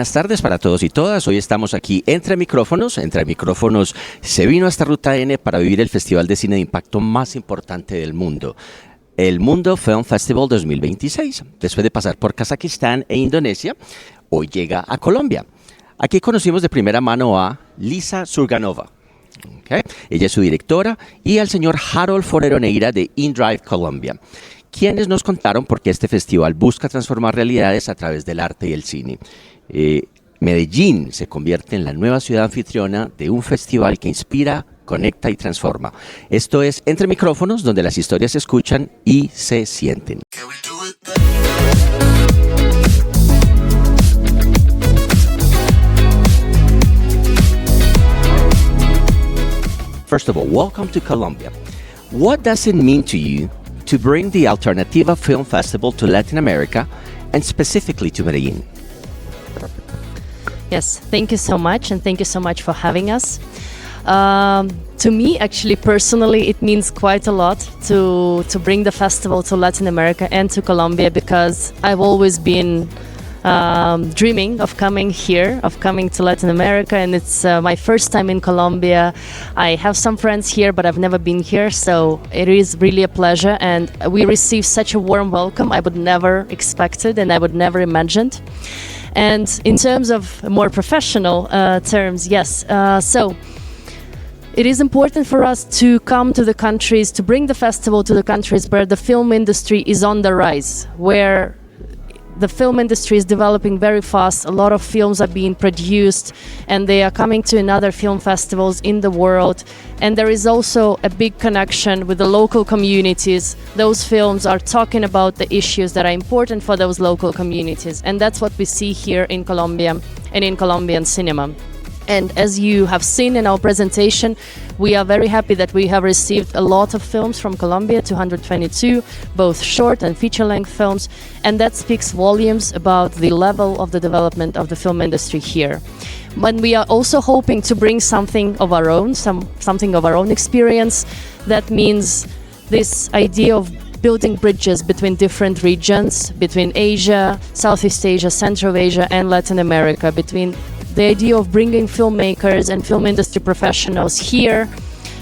Buenas tardes para todos y todas. Hoy estamos aquí entre micrófonos. Entre micrófonos se vino hasta Ruta N para vivir el festival de cine de impacto más importante del mundo, el Mundo Film Festival 2026. Después de pasar por Kazajistán e Indonesia, hoy llega a Colombia. Aquí conocimos de primera mano a Lisa Surganova. Okay. Ella es su directora, y al señor Harold Forero Neira de InDrive Colombia, quienes nos contaron por qué este festival busca transformar realidades a través del arte y el cine. Medellín se convierte en la nueva ciudad anfitriona de un festival que inspira, conecta y transforma. Esto es Entre Micrófonos, donde las historias se escuchan y se sienten. First of all, welcome to Colombia. What does it mean to you to bring the Alternativa Film Festival to Latin America and specifically to Medellin? Yes, thank you so much, and thank you so much for having us. To me, actually, personally, it means quite a lot to bring the festival to Latin America and to Colombia, because I've always been dreaming of coming here, of coming to Latin America, and it's my first time in Colombia. I have some friends here, but I've never been here, so it is really a pleasure, and we received such a warm welcome I would never expected and I would never imagined. And in terms of more professional terms, yes, so it is important for us to come to the countries, to bring the festival to the countries where the film industry is on the rise, where the film industry is developing very fast. A lot of films are being produced and they are coming to another film festivals in the world. And there is also a big connection with the local communities. Those films are talking about the issues that are important for those local communities. And that's what we see here in Colombia and in Colombian cinema. And as you have seen in our presentation, we are very happy that we have received a lot of films from Colombia, 222, both short and feature-length films, and that speaks volumes about the level of the development of the film industry here. But we are also hoping to bring something of our own, something of our own experience. That means this idea of building bridges between different regions, between Asia, Southeast Asia, Central Asia, and Latin America, between the idea of bringing filmmakers and film industry professionals here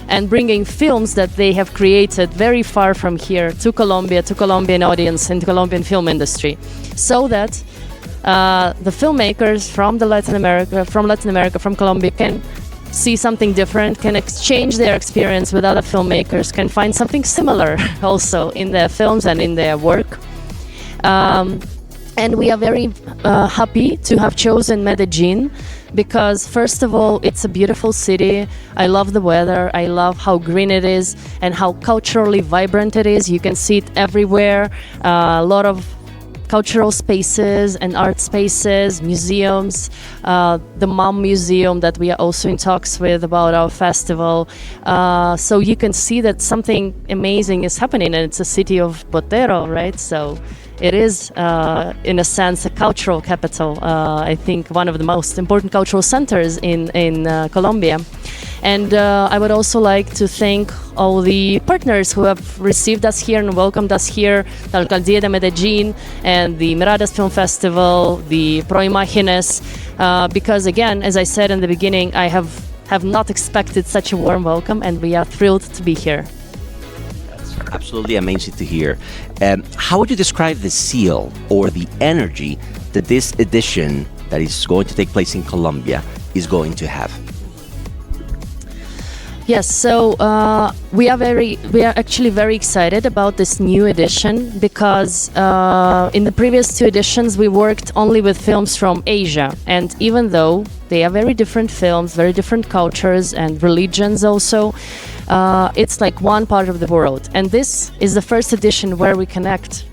and bringing films that they have created very far from here to Colombia, to Colombian audience and Colombian film industry, so that the filmmakers from Latin America, from Colombia can see something different, can exchange their experience with other filmmakers, can find something similar also in their films and in their work. And we are very happy to have chosen Medellin because, first of all, it's a beautiful city. I love the weather. I love how green it is and how culturally vibrant it is. You can see it everywhere. A lot of cultural spaces and art spaces, museums, the Mom Museum that we are also in talks with about our festival. So you can see that something amazing is happening, and it's a city of Botero, right? So it is, in a sense, a cultural capital. I think one of the most important cultural centers in Colombia. And I would also like to thank all the partners who have received us here and welcomed us here, the Alcaldía de Medellín and the Miradas Film Festival, the Pro Imágenes, because again, as I said in the beginning, I have not expected such a warm welcome, and we are thrilled to be here. Absolutely amazing to hear. How would you describe the seal or the energy that this edition that is going to take place in Colombia is going to have? Yes, so we are actually very excited about this new edition because in the previous two editions we worked only with films from Asia, and even though they are very different films, very different cultures and religions also, it's like one part of the world. And this is the first edition where we connect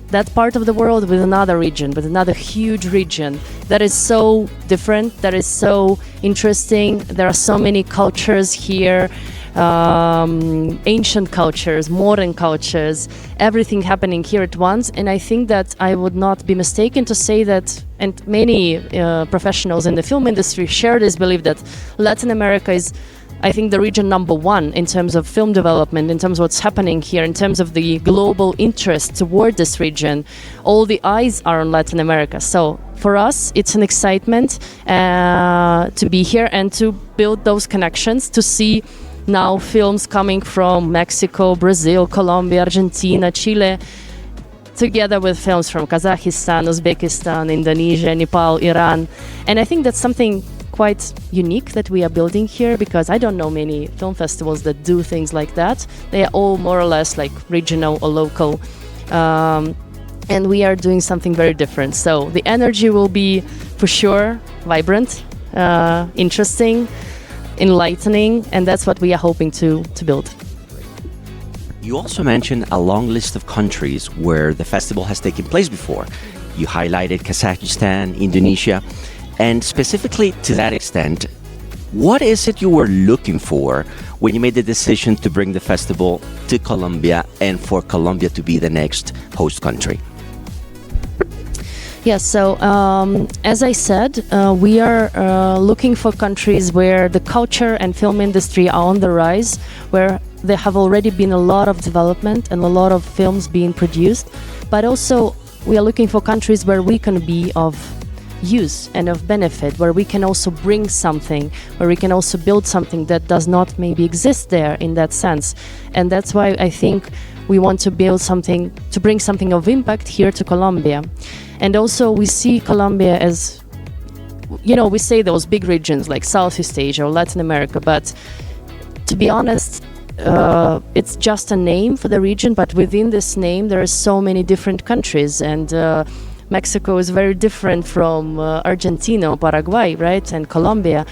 that part of the world with another region, with another huge region that is so different, that is so interesting. There are so many cultures here, ancient cultures, modern cultures, everything happening here at once. And I think that I would not be mistaken to say that, and many professionals in the film industry share this belief, that Latin America is I think the region number one in terms of film development, in terms of what's happening here, in terms of the global interest toward this region. All the eyes are on Latin America. So for us, it's an excitement to be here and to build those connections, to see now films coming from Mexico, Brazil, Colombia, Argentina, Chile, together with films from Kazakhstan, Uzbekistan, Indonesia, Nepal, Iran. And I think that's something quite unique that we are building here, because I don't know many film festivals that do things like that. They are all more or less like regional or local. And we are doing something very different. So the energy will be for sure vibrant, interesting, enlightening, and that's what we are hoping to build. You also mentioned a long list of countries where the festival has taken place before. You highlighted Kazakhstan, Indonesia, and specifically to that extent, what is it you were looking for when you made the decision to bring the festival to Colombia and for Colombia to be the next host country? Yes, so as I said, we are looking for countries where the culture and film industry are on the rise, where there have already been a lot of development and a lot of films being produced, but also we are looking for countries where we can be of use and of benefit, where we can also bring something, where we can also build something that does not maybe exist there in that sense. And that's why I think we want to build something, to bring something of impact here to Colombia. And also we see Colombia as, you know, we say those big regions like Southeast Asia or Latin America, but to be honest, it's just a name for the region, but within this name there are so many different countries, and Mexico is very different from Argentina or Paraguay, right, and Colombia.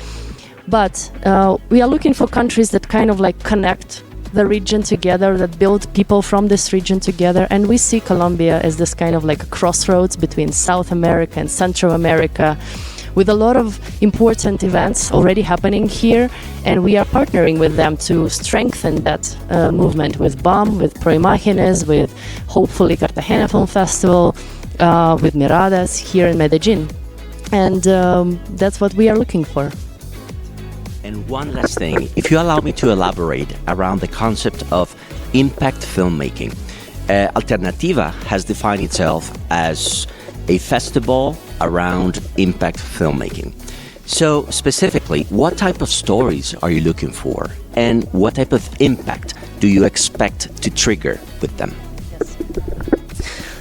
But we are looking for countries that kind of like connect the region together, that build people from this region together, and we see Colombia as this kind of like a crossroads between South America and Central America, with a lot of important events already happening here, and we are partnering with them to strengthen that movement with BAM, with Pro Imágenes, with hopefully Cartagena Film Festival, with Miradas here in Medellin. And that's what we are looking for. And one last thing, if you allow me to elaborate around the concept of impact filmmaking. Alternativa has defined itself as a festival around impact filmmaking. So specifically, what type of stories are you looking for? And what type of impact do you expect to trigger with them?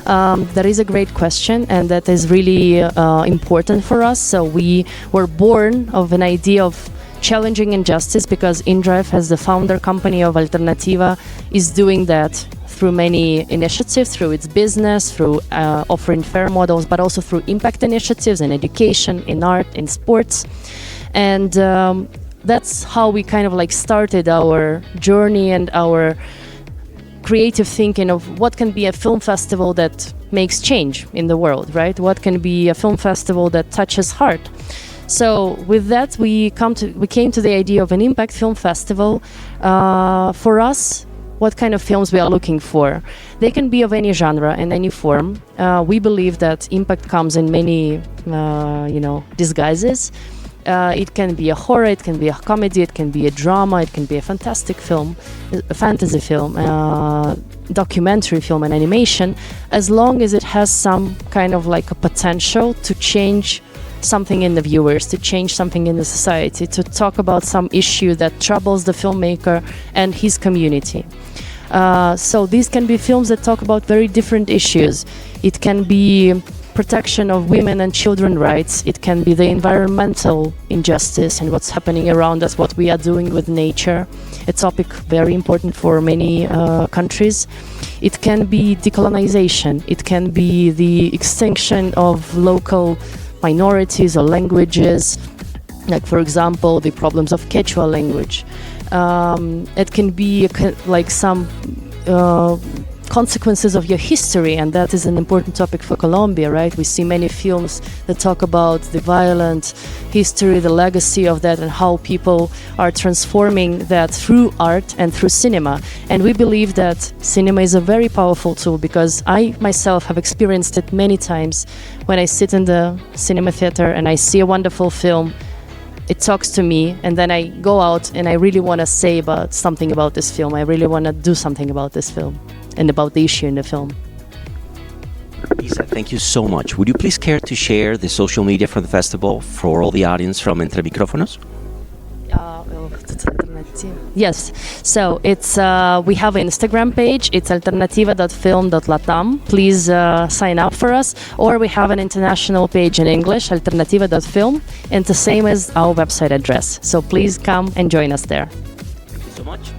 That is a great question, and that is really important for us. So we were born of an idea of challenging injustice, because InDrive, as the founder company of Alternativa, is doing that through many initiatives, through its business, through offering fair models, but also through impact initiatives in education, in art, in sports. And that's how we kind of like started our journey and our creative thinking of what can be a film festival that makes change in the world, right? What can be a film festival that touches heart? So with that, we came to the idea of an impact film festival. For us, what kind of films we are looking for? They can be of any genre and any form. We believe that impact comes in many, disguises. It can be a horror, it can be a comedy, it can be a drama, it can be a fantastic film, a fantasy film, documentary film, and animation, as long as it has some kind of like a potential to change something in the viewers, to change something in the society, to talk about some issue that troubles the filmmaker and his community. So these can be films that talk about very different issues. It can be protection of women and children rights. It can be the environmental injustice and what's happening around us, what we are doing with nature, a topic very important for many countries. It can be decolonization. It can be the extinction of local minorities or languages, like for example the problems of Quechua language. It can be like some consequences of your history, and that is an important topic for Colombia, right? We see many films that talk about the violent history, the legacy of that, and how people are transforming that through art and through cinema. And we believe that cinema is a very powerful tool, because I myself have experienced it many times when I sit in the cinema theater and I see a wonderful film. it talks to me, and then I go out and I really want to say about something about this film. I really want to do something about this film and about the issue in the film. Isa, thank you so much. Would you please care to share the social media for the festival for all the audience from Entre Micrófonos? Yes, so it's we have an Instagram page. It's alternativa.film.latam. Please sign up for us. Or we have an international page in English, alternativa.film, and the same as our website address. So please come and join us there. Thank you so much.